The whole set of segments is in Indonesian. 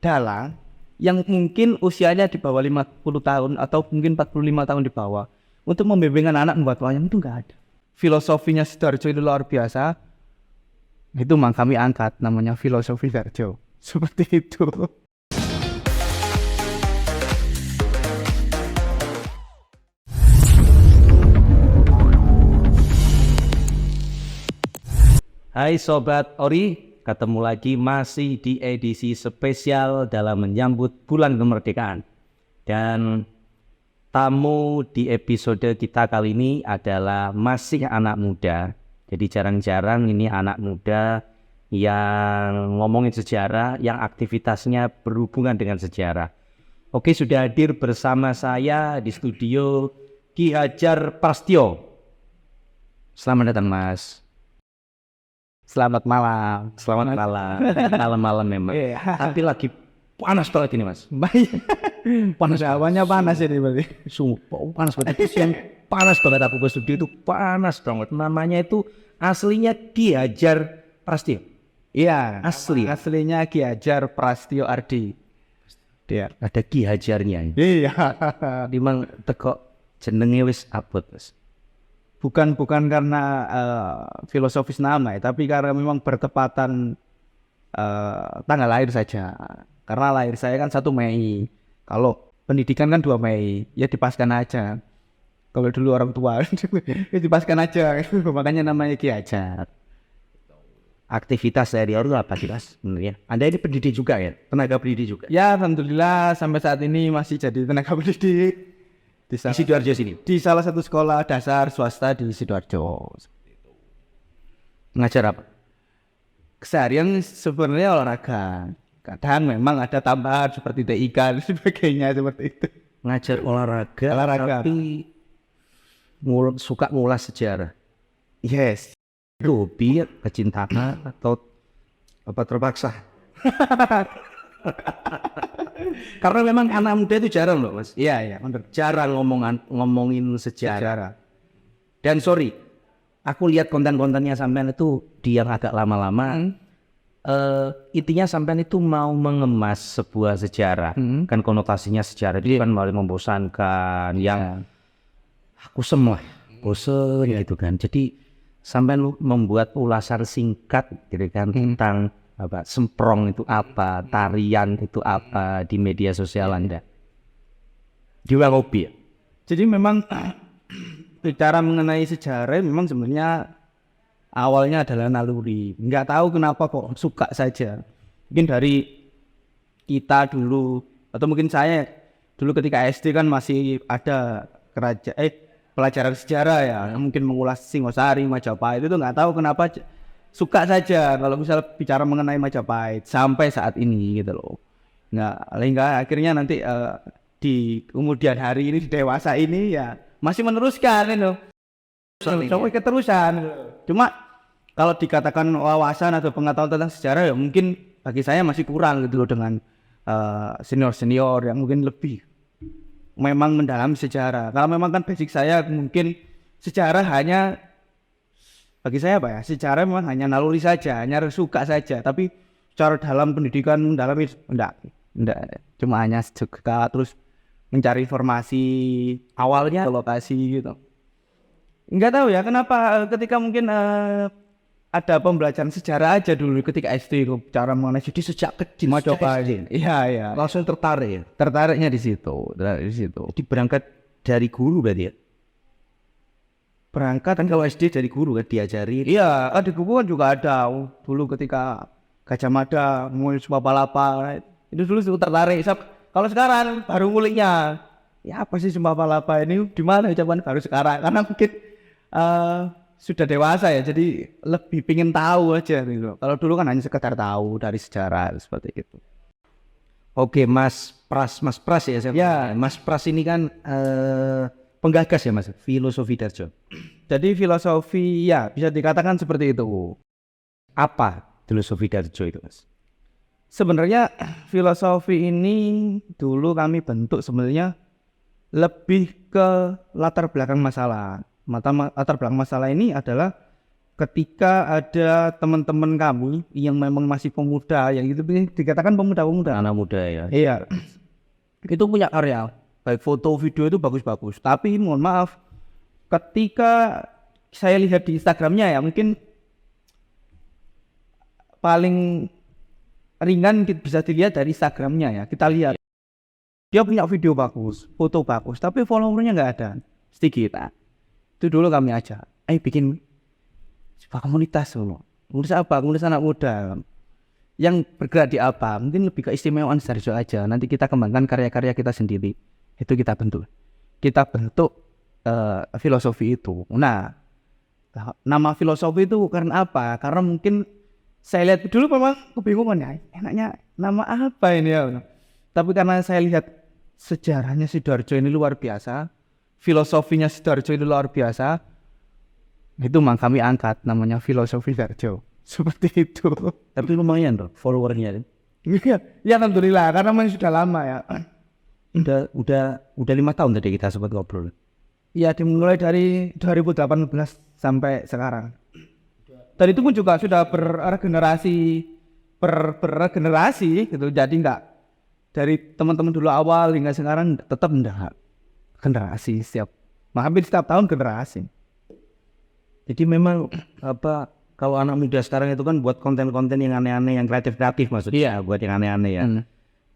dalang yang mungkin usianya di bawah 50 tahun atau mungkin 45 tahun di bawah untuk membimbing anak membuat wayang itu nggak ada. Filosofinya Sidoarjo itu luar biasa. Itu kami angkat namanya filosofi Sidoarjo. Seperti itu. Hai Sobat Ori, ketemu lagi masih di edisi spesial dalam menyambut bulan kemerdekaan. Dan tamu di episode kita kali ini adalah masih anak muda. Jadi jarang-jarang ini anak muda yang ngomongin sejarah, yang aktivitasnya berhubungan dengan sejarah. Oke, sudah hadir bersama saya di studio Ki Hajar Prastyo. Selamat datang Mas. Selamat malam. Selamat malam. Malam-malam memang. Iya. Tapi lagi panas banget ini Mas. Panas awalnya panas ini berarti. Sumpah panas banget. Itu yang panas banget aku ke studio itu panas banget. Namanya itu aslinya Ki Hajar Prastyo. Iya, Asli. aslinya Ki Hajar Prastyo Ardi. Dia. Ada Ki Hajarnya. Iya. Dimang teko jenenge wis abot Mas. Bukan karena filosofis nama ya, tapi karena memang bertepatan tanggal lahir saja. Karena lahir saya kan 1 Mei. Kalau pendidikan kan 2 Mei, ya dipaskan aja. Kalau dulu orang tua, ya dipaskan aja. Makanya namanya Ki Hajar. Aktivitas sehari-hari apa sih Mas sebenarnya? Anda ini pendidik juga ya? Tenaga pendidik juga? Ya alhamdulillah sampai saat ini masih jadi tenaga pendidik. Di Sidoarjo sini? Di salah satu sekolah dasar swasta di Sidoarjo. Ngajar apa? Keseharian sebenarnya olahraga. Kadang memang ada tambahan seperti TIK dan sebagainya seperti itu. Ngajar olahraga. Tapi suka ngulas sejarah. Yes. Itu hobi, kecintaan atau apa terpaksa? Karena memang anak muda itu jarang loh Mas. Iya, benar. Jarang ngomongin sejarah. Dan sorry, aku lihat konten-kontennya sampean itu yang agak lama-lama. Intinya sampean itu mau mengemas sebuah sejarah. Kan konotasinya sejarah itu kan paling membosankan. Yang aku semua bosen gitu kan. Jadi sampean membuat ulasan singkat gitu kan tentang apa semprong itu apa, tarian itu apa di media sosial Anda. Di hobi ya? Jadi memang bicara mengenai sejarah memang sebenarnya awalnya adalah naluri. Nggak tahu kenapa kok suka saja. Mungkin dari kita dulu atau mungkin saya dulu ketika SD kan masih ada pelajaran sejarah ya, mungkin mengulas Singosari, Majapahit itu nggak tahu kenapa suka saja kalau misal bicara mengenai Majapahit sampai saat ini gitu loh. Hingga akhirnya nanti di kemudian hari ini di dewasa ini ya masih meneruskan itu. Sampai keterusan. Cuma kalau dikatakan wawasan atau pengetahuan tentang sejarah ya mungkin bagi saya masih kurang gitu loh dengan senior-senior yang mungkin lebih memang mendalam sejarah. Kalau memang kan basic saya mungkin sejarah hanya bagi saya apa ya, sejarah memang hanya naluri saja, hanya suka saja. Tapi secara dalam pendidikan mendalami enggak. Cuma hanya suka terus mencari informasi awalnya lokasi gitu. Enggak tahu ya kenapa ketika mungkin ada pembelajaran sejarah aja dulu ketika SD cara mengenai jadi sejak kecil coba aja. Iya. Langsung tertarik ya? Tertariknya di situ. Jadi berangkat dari guru berarti ya? Berangkat kan kalau SD dari guru kan diajari. Iya, di buku kan juga ada dulu ketika Gajah Mada, mulai Sumpah itu dulu tertarik. Kalau sekarang baru nguliknya, ya apa sih Sumpah ini di mana ucapan baru sekarang? Karena mungkin sudah dewasa ya, jadi lebih pingin tahu aja gitu. Kalau dulu kan hanya sekedar tahu dari sejarah seperti itu. Oke, Mas Pras ya. Ya, Mas Pras ini kan penggagas ya Mas, filosofi Sidoarjo. Jadi filosofi ya bisa dikatakan seperti itu. Apa filosofi Sidoarjo itu Mas? Sebenarnya filosofi ini dulu kami bentuk sebenarnya lebih ke latar belakang masalah. Latar belakang masalah ini adalah ketika ada teman-teman kamu yang memang masih pemuda, yang itu dikatakan pemuda-pemuda, anak muda ya. iya, itu punya karya, baik foto, video itu bagus-bagus. Tapi mohon maaf, ketika saya lihat di Instagramnya ya, mungkin paling ringan bisa dilihat dari Instagramnya ya. Kita lihat dia punya video bagus, foto bagus, tapi followernya nggak ada, sedikit. Nah, itu dulu kami ajak, bikin sebuah komunitas dulu. Komunitas apa? Komunitas anak muda yang bergerak di apa? Mungkin lebih ke istimewaan Sidoarjo aja. Nanti kita kembangkan karya-karya kita sendiri. Itu kita bentuk. Kita bentuk filosofi itu. Nah, nama filosofi itu karena apa? Karena mungkin saya lihat dulu memang kebingungan ya, enaknya nama apa ini ya. Tapi karena saya lihat sejarahnya Sidoarjo ini luar biasa, filosofinya Sidoarjo ini luar biasa, itu memang kami angkat namanya filosofi Sidoarjo. Seperti itu. Tapi lumayan tuh followernya. Iya, ya alhamdulillah karena memang sudah lama ya. Udah 5 tahun tadi kita sempat ngobrol. Ya dimulai dari 2018 sampai sekarang. Dan itu pun juga sudah berregenerasi gitu. Jadi enggak dari teman-teman dulu awal hingga sekarang tetap enggak generasi hampir setiap tahun generasi. Jadi memang kalau anak muda sekarang itu kan buat konten-konten yang aneh-aneh, yang kreatif-kreatif maksudnya, buat yang aneh-aneh ya.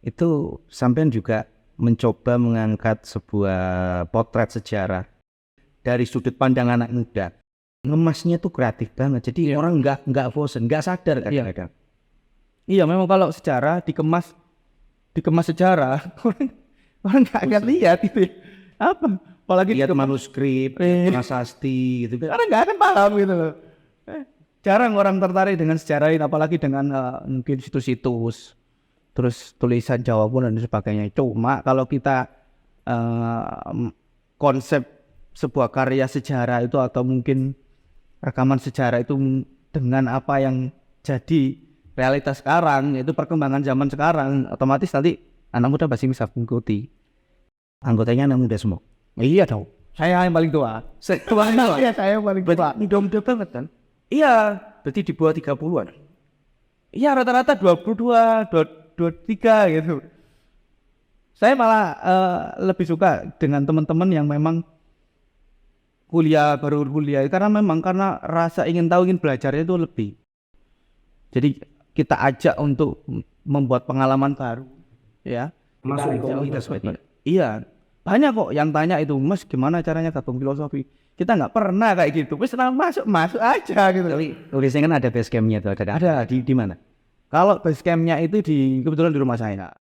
Itu sampean juga mencoba mengangkat sebuah potret sejarah dari sudut pandang anak muda. Ngemasnya tuh kreatif banget. Jadi orang nggak bosen, nggak sadar kadang-kadang. Iya, memang kalau sejarah dikemas sejarah orang nggak akan lihat itu apa. Apalagi lihat manuskrip, prasasti gitu kan. Orang nggak akan paham gitu loh. Jarang orang tertarik dengan sejarah ini, apalagi dengan mungkin situs-situs, terus tulisan Jawa pun dan sebagainya. Cuma kalau kita konsep sebuah karya sejarah itu atau mungkin rekaman sejarah itu dengan apa yang jadi realitas sekarang, yaitu perkembangan zaman sekarang, otomatis nanti anak muda pasti bisa mengikuti. Anggotanya anak muda semua. Iya dong. Saya yang paling tua. Iya, saya yang paling tua. Muda banget kan? Iya, berarti di bawah 30-an. Iya, rata-rata 22, 23 gitu. Saya malah lebih suka dengan teman-teman yang memang baru kuliah karena rasa ingin tahu, ingin belajarnya itu lebih. Jadi kita ajak untuk membuat pengalaman baru, ya. Masuk komunitas berarti. Iya, banyak kok yang tanya itu, Mas gimana caranya gabung filosofi? Kita nggak pernah kayak gitu, wes masuk aja gitu. Tapi biasanya kan ada base campnya tuh, ada di mana? Kalau base campnya itu kebetulan di rumah saya.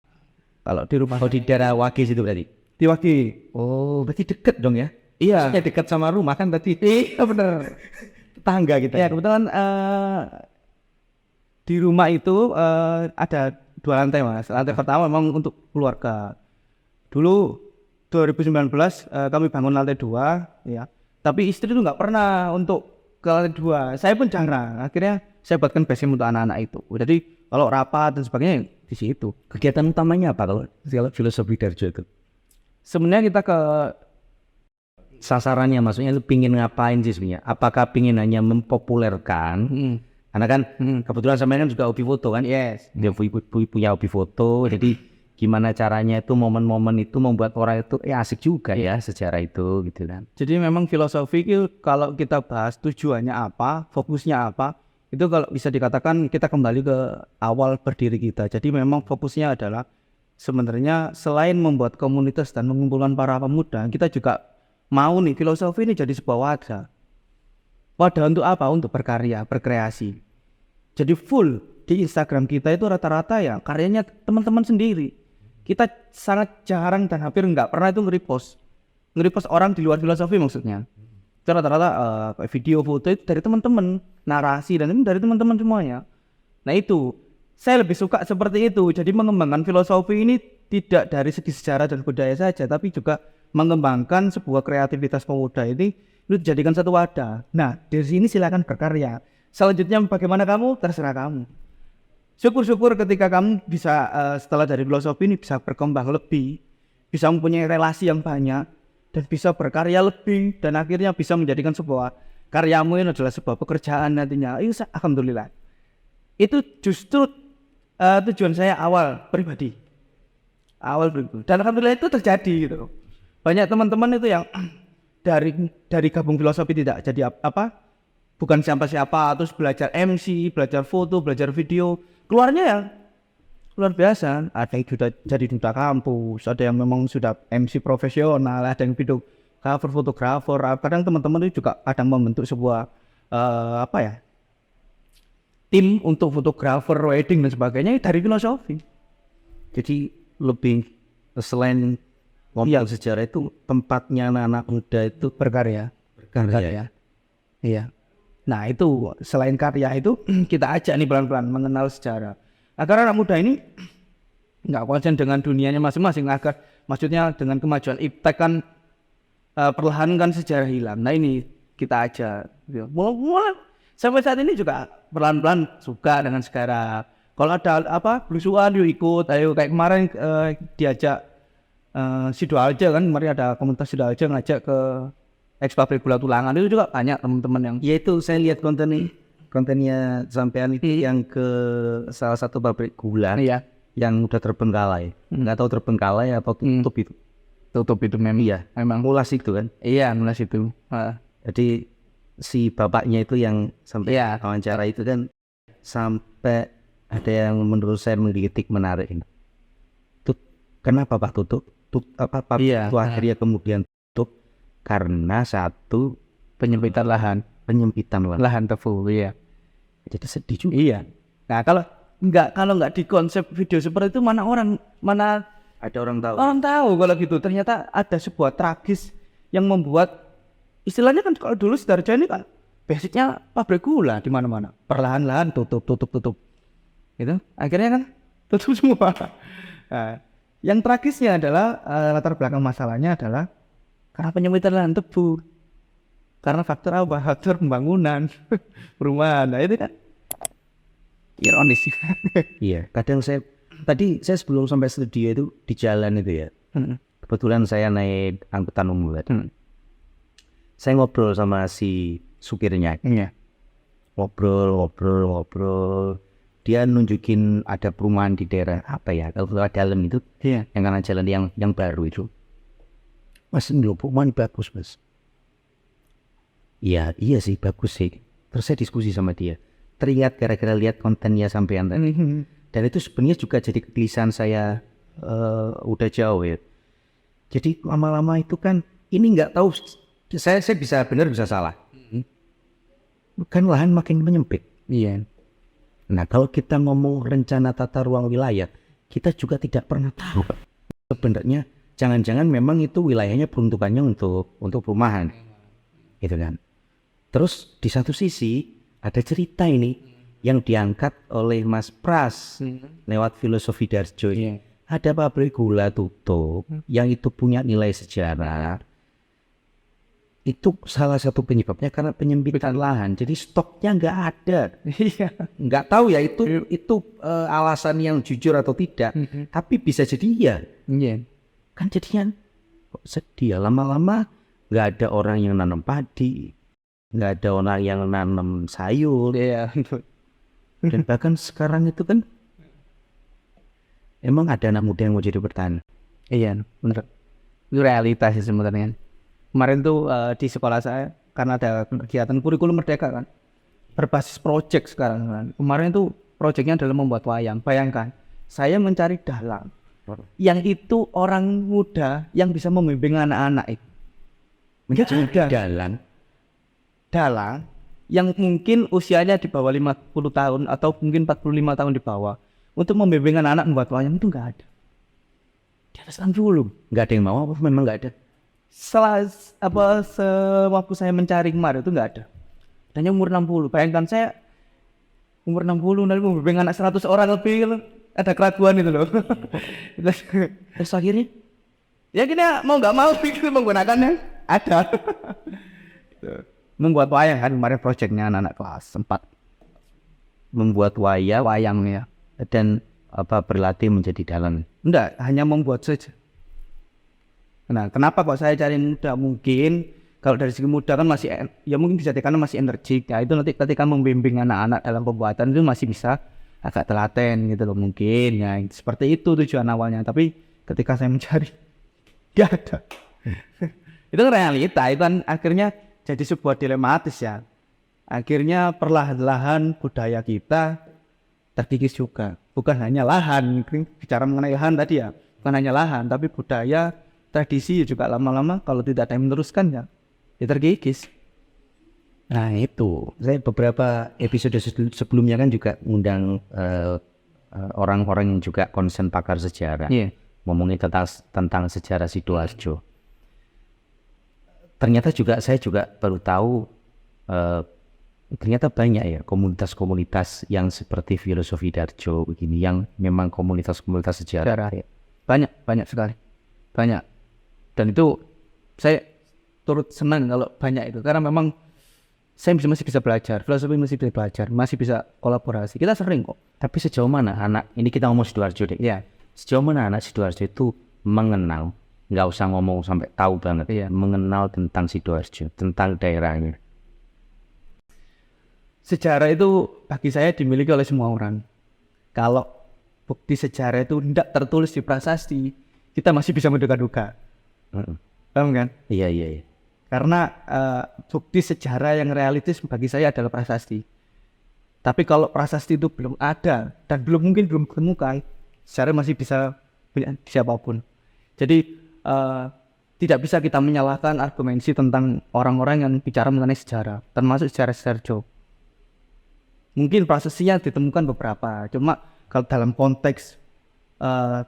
Kalau di rumah di daerah Wage situ berarti? Di Wage. Oh, berarti deket dong ya? Iya. Maksudnya dekat sama rumah kan berarti? Iya benar. Tetangga kita. Ya kebetulan di rumah itu ada 2 lantai Mas. Lantai pertama memang untuk keluarga. Dulu 2019 kami bangun lantai 2 ya. Tapi istri itu nggak pernah untuk ke lantai 2. Saya pun jarang. Akhirnya saya buatkan base camp untuk anak-anak itu. Jadi kalau rapat dan sebagainya di situ. Kegiatan utamanya apa kalau filosofi Sidoarjo itu? Sebenarnya kita ke sasarannya, maksudnya lu pingin ngapain sih sebenarnya? Apakah pingin hanya mempopulerkan? Karena kan kebetulan sampean kan juga hobi foto kan? Yes. Dia punya hobi foto, jadi gimana caranya itu momen-momen itu membuat orang itu asik juga ya sejarah itu gitu kan. Jadi memang filosofi itu kalau kita bahas tujuannya apa, fokusnya apa, itu kalau bisa dikatakan kita kembali ke awal berdiri kita. Jadi memang fokusnya adalah sebenarnya selain membuat komunitas dan mengumpulkan para pemuda, kita juga mau nih filosofi ini jadi sebuah wadah. Wadah untuk apa? Untuk berkarya, berkreasi. Jadi full di Instagram kita itu rata-rata ya karyanya teman-teman sendiri. Kita sangat jarang dan hampir nggak pernah itu nge-repost orang di luar filosofi maksudnya. Itu rata-rata video foto itu dari teman-teman, narasi dan itu dari teman-teman semuanya. Nah itu saya lebih suka seperti itu. Jadi mengembangkan filosofi ini tidak dari segi sejarah dan budaya saja, tapi juga mengembangkan sebuah kreativitas pemuda ini itu dijadikan satu wadah. Nah dari sini silakan berkarya. Selanjutnya bagaimana kamu, terserah kamu. Syukur-syukur ketika kamu bisa setelah dari filosofi ini bisa berkembang lebih, bisa mempunyai relasi yang banyak dan bisa berkarya lebih dan akhirnya bisa menjadikan sebuah karyamu ini adalah sebuah pekerjaan nantinya. Alhamdulillah. Itu justru tujuan saya awal pribadi. Dan alhamdulillah itu terjadi gitu. Banyak teman-teman itu yang dari gabung filosofi tidak jadi bukan siapa-siapa, terus belajar MC, belajar foto, belajar video, keluarnya ya luar biasa. Ada yang sudah jadi duta kampus, ada yang memang sudah MC profesional, ada yang video cover fotografer. Kadang teman-teman itu juga kadang membentuk sebuah tim untuk fotografer, wedding dan sebagainya dari filosofi. Jadi lebih selain ngomong sejarah itu tempatnya anak-anak muda itu berkarya. Iya. Nah itu selain karya itu kita ajak nih pelan-pelan mengenal sejarah. Agar anak muda ini nggak konsen dengan dunianya masing-masing. Maksudnya dengan kemajuan iptek kan perlahan kan sejarah hilang. Nah ini kita ajak. Mulai sampai saat ini juga pelan-pelan suka dengan sejarah. Kalau ada belusuan yuk ikut. Ayo kayak kemarin diajak Sidoarjo kan, kemarin ada komunitas Sidoarjo ngajak ke pabrik gula Tulangan, itu juga banyak teman-teman yang itu saya lihat kontennya sampean itu yang ke salah satu pabrik gula yang udah terbengkalai. Nggak tahu terbengkalai apa tutup itu memang ngulas itu kan. Iya, ngulas itu. Jadi si bapaknya itu yang sampai wawancara itu kan sampai ada yang menurut saya menggelitik menarik ini. Kenapa Pak tutup? Itu akhirnya kemudian tutup karena satu penyempitan lahan tebu. Iya. Jadi sedih juga. Iya. Nah kalau nggak di konsep video seperti itu mana ada orang tahu. Orang tahu kalau gitu. Ternyata ada sebuah tragis yang membuat istilahnya kan kalau dulu Sidoarjo ini kan basicnya pabrik gula di mana-mana. Perlahan-lahan tutup. Gitu. Akhirnya kan tutup semua. Nah, yang tragisnya adalah latar belakang masalahnya adalah karena penyempitan lahan tebu. Karena faktor apa? Faktor pembangunan perumahan. Nah itu kan ironis. Iya. Kadang saya sebelum sampai studio itu di jalan itu ya. Kebetulan saya naik angkutan umum. Saya ngobrol sama si supirnya. Ngobrol. Dia nunjukin ada perumahan di daerah kalau dalam itu yang kanan jalan yang baru itu. Mas, ini perumahan bagus Mas. Iya sih bagus sih. Terus saya diskusi sama dia. Teringat gara-gara lihat kontennya sampean tadi. Dan itu sebenarnya juga jadi kegelisahan saya udah jauh ya. Jadi lama-lama itu kan ini nggak tahu saya bisa benar bisa salah. Kan lahan makin menyempit. Iya. Nah kalau kita ngomong rencana tata ruang wilayah, kita juga tidak pernah tahu sebenarnya jangan-jangan memang itu wilayahnya peruntukannya untuk perumahan, gitu kan. Terus di satu sisi ada cerita ini yang diangkat oleh Mas Pras lewat filosofi Darjo. Ada pabrik gula tutup yang itu punya nilai sejarah. Itu salah satu penyebabnya karena penyempitan lahan. Jadi stoknya nggak ada. Nggak tahu ya itu alasan yang jujur atau tidak. Tapi bisa jadi iya. Kan jadinya kok sedih ya. Lama-lama nggak ada orang yang nanam padi, nggak ada orang yang nanam sayur. Dan bahkan sekarang itu kan emang ada anak muda yang mau jadi petani. Iya, bener. Itu realitas sih sebenarnya. Kemarin tuh di sekolah saya karena ada kegiatan kurikulum merdeka kan, berbasis project sekarang kan. Kemarin tuh projectnya adalah membuat wayang. Bayangkan, saya mencari dalang yang itu orang muda yang bisa membimbing anak-anak itu. Mencari dalang yang mungkin usianya di bawah 50 tahun atau mungkin 45 tahun di bawah untuk membimbing anak-anak membuat wayang itu nggak ada. Di atas 60 nggak ada yang mau apa memang nggak ada. Sewaktu saya mencari kemarin itu nggak ada. Hanya umur 60. Bayangkan saya umur 60 dan membimbing anak 100 orang lebih, ada keraguan itu loh. Terus akhirnya ya gini mau nggak mau gitu menggunakan yang ada. Membuat wayang kan kemarin projectnya anak-anak kelas 4. Membuat wayang ya. Dan berlatih menjadi dalang. Enggak, hanya membuat saja. Nah, kenapa kok saya cari muda? Mungkin kalau dari segi muda kan masih ya mungkin bisa dikatakan masih energik ya, itu nanti ketika membimbing anak-anak dalam pembuatan itu masih bisa agak telaten gitu loh mungkin ya, seperti itu tujuan awalnya. Tapi ketika saya mencari nggak ada. Itu realita, itu kan akhirnya jadi sebuah dilematis ya. Akhirnya perlahan-lahan budaya kita terkikis juga. Bukan hanya lahan, bicara mengenai lahan tadi ya, bukan hanya lahan, tapi budaya, tradisi juga lama-lama kalau tidak ada yang meneruskan ya terkikis. Nah itu, saya beberapa episode sebelumnya kan juga ngundang orang-orang yang juga konsen pakar sejarah, ngomongin tentang sejarah Sidoarjo. Ternyata juga saya juga baru tahu ternyata banyak ya komunitas-komunitas yang seperti Filosofi Darjo begini, yang memang komunitas-komunitas sejarah. Banyak sekali, banyak. Dan itu saya turut senang kalau banyak itu, karena memang saya masih bisa belajar, filosofi masih bisa belajar, masih bisa kolaborasi. Kita sering kok. Tapi sejauh mana anak, ini kita ngomong Sidoarjo deh. Ya. Sejauh mana anak Sidoarjo itu mengenal, nggak usah ngomong sampai tahu banget, mengenal tentang Sidoarjo, tentang daerahnya. Sejarah itu bagi saya dimiliki oleh semua orang. Kalau bukti sejarah itu tidak tertulis di prasasti, kita masih bisa menduga-duga. Paham kan? Iya. Karena bukti sejarah yang realistis bagi saya adalah prasasti. Tapi kalau prasasti itu belum ada dan belum ditemukan, sejarah masih bisa punya siapapun. Jadi tidak bisa kita menyalahkan argumentasi tentang orang-orang yang bicara mengenai sejarah, termasuk sejarah Sidoarjo. Mungkin prasestinya ditemukan beberapa, cuma kalau dalam konteks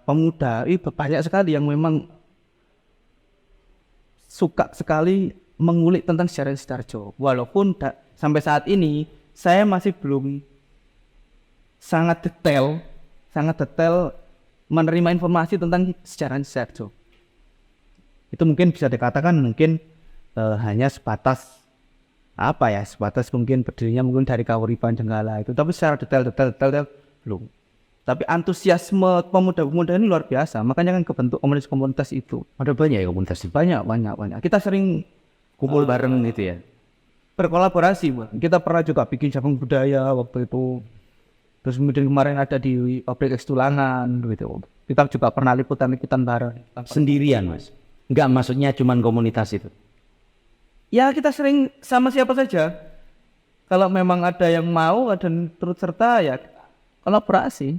pemuda, banyak sekali yang memang suka sekali mengulik tentang sejarah Sidoarjo. Walaupun sampai saat ini saya masih belum sangat detail menerima informasi tentang sejarah Sidoarjo. Itu mungkin bisa dikatakan hanya sebatas mungkin berdirinya mungkin dari Kauripan Jenggala itu, tapi secara detail belum. Tapi antusiasme pemuda-pemuda ini luar biasa, makanya kan kebentuk komunitas itu. Ada banyak ya komunitas itu? Banyak. Kita sering kumpul bareng gitu ya? Berkolaborasi, kita pernah juga bikin cabang budaya waktu itu. Terus kemudian kemarin ada di pabrik es Tulangan gitu. Kita juga pernah liputan bareng. Sendirian mas? Enggak, maksudnya cuman komunitas itu? Ya kita sering sama siapa saja. Kalau memang ada yang mau dan turut serta ya kolaborasi.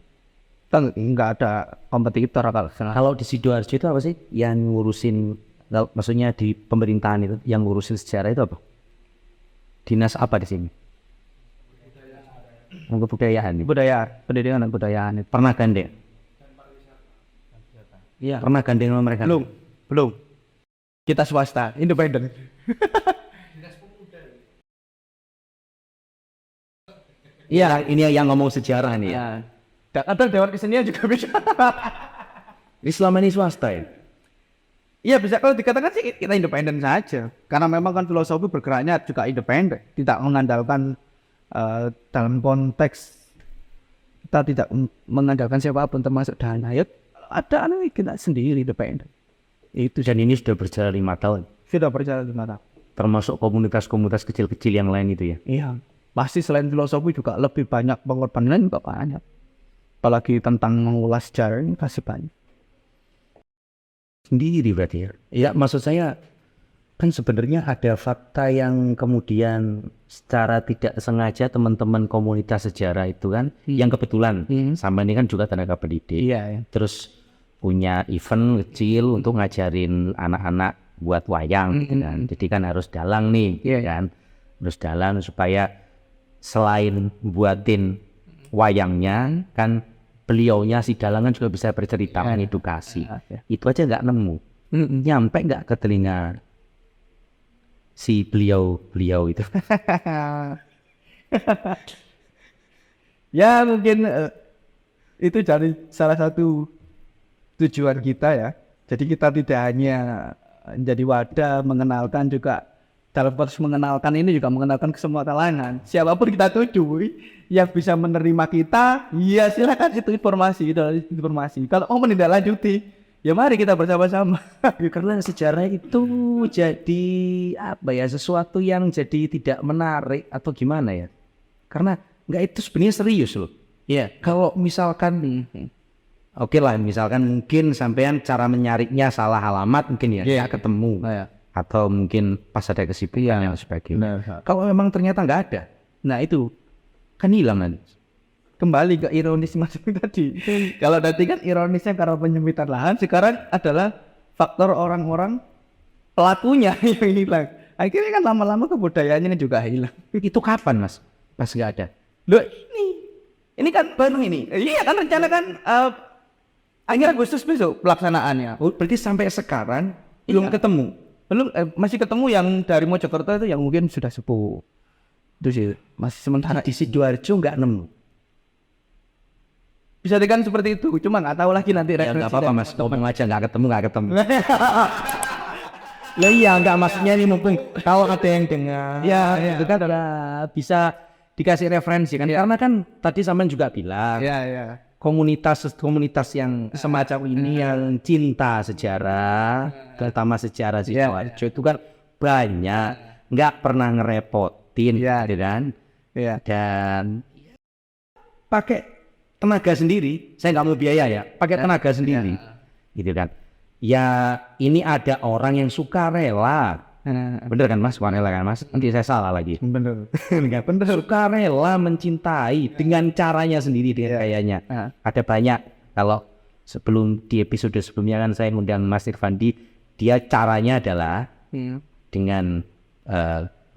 Kita nggak ada kompetitor. Kalau di Sidoarjo itu apa sih yang ngurusin, maksudnya di pemerintahan itu yang ngurusin sejarah itu apa? Dinas apa di sini? Kebudayaan. Pendidikan dan budayaan. Pernah gandeng? Iya. Pernah gandeng sama mereka? Belum. Kita swasta, independen. Iya, ini yang ngomong sejarah nih. Ya. Ada Dewan Kesenian juga bisa. Ini selama ini swasta ya? Iya bisa, kalau dikatakan sih kita independen saja. Karena memang kan filosofi bergeraknya juga independen. Tidak mengandalkan dalam konteks kita tidak mengandalkan siapapun termasuk dana. Ya ada kita sendiri independen. Itu, dan ini sudah berjalan 5 tahun. Sudah berjalan 5 tahun. Termasuk komunitas-komunitas kecil-kecil yang lain itu ya? Iya. Pasti selain filosofi juga lebih banyak pengorbanan juga banyak. Apalagi tentang mengulas sejarah ini pasti banyak. Sendiri berarti ya? Ya maksud saya kan sebenarnya ada fakta yang kemudian secara tidak sengaja teman-teman komunitas sejarah itu kan yang kebetulan sama ini kan juga tenaga pendidik. Iya. Terus punya event kecil untuk ngajarin anak-anak buat wayang kan. Jadi kan harus dalang nih kan. Harus dalang supaya selain buatin wayangnya kan beliaunya si dalangan juga bisa bercerita mengedukasi. Itu aja nggak nemu. Nyampe nggak ke telinga si beliau itu. Ya mungkin itu dari salah satu tujuan kita ya. Jadi kita tidak hanya menjadi wadah mengenalkan, juga dalam proses mengenalkan ini juga mengenalkan ke semua kalangan. Siapapun kita tuju yang bisa menerima kita, ya silakan itu informasi. Kalau mau menindaklanjuti Ya mari kita bersama-sama. Karena sejarah itu jadi apa ya, sesuatu yang jadi tidak menarik atau gimana ya? Karena nggak, itu sebenarnya serius loh. Iya. Kalau misalkan oke lah, misalkan mungkin sampean cara menyarinya salah alamat mungkin ya, nggak ketemu. Iya. Atau mungkin pas ada kesibukan dan sebagainya. Benar. Kalau memang ternyata nggak ada, Nah itu kan hilang nanti. kembali ke ironis Mas tadi. Kalau tadi kan ironisnya karena penyempitan lahan, sekarang adalah faktor orang-orang pelakunya yang hilang. Akhirnya kan lama-lama kebudayaannya juga hilang. Itu kapan mas? Pas nggak ada? Loh ini kan baru ini. Iya kan rencana kan akhir Agustus besok pelaksanaannya. Oh, berarti sampai sekarang Belum iya. ketemu. Belum masih ketemu yang dari Mojokerto itu yang mungkin sudah sepuh. Itu sih masih sementara. Di Sidoarjo nggak nemu. Bisa kan seperti itu. Cuma nggak tahu lagi nanti Ya nggak apa-apa mas, ngomong aja nggak ketemu. Lah iya nggak, maksudnya ini mungkin Kalau ada yang dengar, ya. itu kan bisa dikasih referensi kan? Karena kan tadi sampean juga bilang Ya. komunitas yang semacam ini yang cinta sejarah, terutama sejarah Sidoarjo itu kan banyak, nggak pernah ngerepotin, gitu kan? Iya. Dan pakai tenaga sendiri, saya nggak mau biaya ya, pakai tenaga sendiri, gitu kan? Ya ini ada orang yang suka rela, bener kan mas? Suka rela kan mas? Nanti saya salah lagi. Bener. Enggak bener, suka rela mencintai dengan caranya sendiri, dengan gayanya. Ada banyak. Kalau sebelum di episode sebelumnya kan saya ngundang Mas Irfandi, dia caranya adalah dengan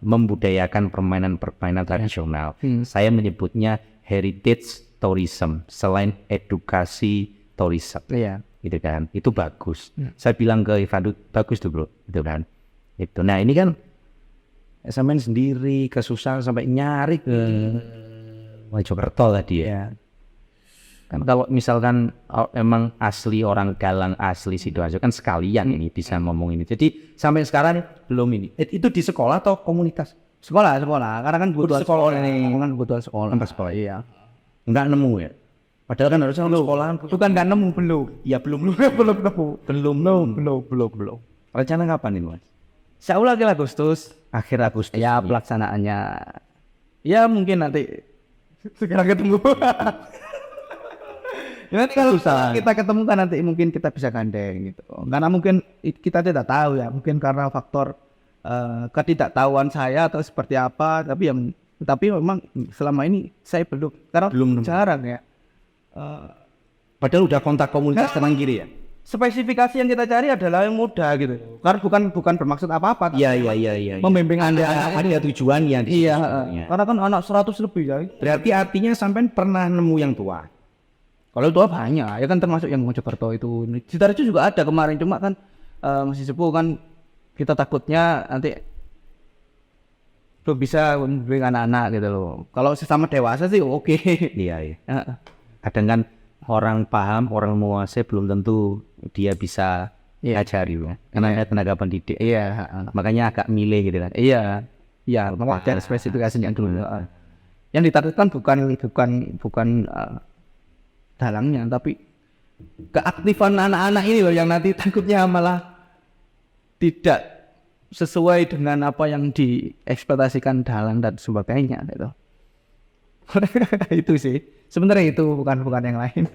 membudayakan permainan-permainan tradisional. Saya menyebutnya heritage tourism selain edukasi tourism. Iya. Gitu kan, itu bagus. Saya bilang ke Irfandi, bagus tuh bro, gitu kan. Itu. Nah ini kan sampean sendiri kesusahan sampai nyari ke Mojokerto tadi ya. Kan kalau misalkan emang asli orang Galang, asli Sidoarjo kan sekalian ini bisa ngomong ini. Jadi sampai sekarang belum ini. Itu di sekolah atau komunitas? Sekolah. Karena kan butuh sekolah ini. nih. Kan butuh sekolah. Sampai sekolah. Iya. Enggak nemu ya. Padahal kan harusnya sekolahan. Bukan nggak nemu, belum. Ya belum. Belum. Rencana kapan ini mas? Insya Allah akhir Agustus. Akhir Agustus. Ya pelaksanaannya. Ya mungkin nanti segera ketemu. Ya, nanti kalau kita ketemu kan nanti mungkin kita bisa gandeng gitu. Karena mungkin kita tidak tahu ya, mungkin karena faktor ketidaktahuan saya atau seperti apa. Tapi memang selama ini saya belum, karena Belum nemu. jarang ya. Padahal udah kontak komunitas kanan kiri ya? Spesifikasi yang kita cari adalah yang muda gitu. Karena bukan bermaksud apa-apa. Iya. Membimbing Anda. Ada tujuannya. Iya. Karena kan anak 100 lebih ya. Berarti artinya sampai pernah nemu yang tua. Kalau tua banyak, ya kan termasuk yang Mojokerto itu. Sidoarjo juga ada kemarin, cuma kan masih sepuh kan, kita takutnya nanti belum bisa membimbing anak-anak gitu loh. Kalau sesama dewasa sih oke. Iya. Kadang kan orang paham, orang menguasai belum tentu dia bisa ngajari ya. Karena ada tenaga pendidik. Iya. Makanya agak milih gitu kan. Iya, ada spesifikasinya dulu. Yang ditargetkan bukan dalangnya, tapi keaktifan anak-anak ini loh yang nanti takutnya malah tidak sesuai dengan apa yang diekspektasikan dalang dan sebagainya gitu. Itu sih. Sebenarnya itu bukan yang lain.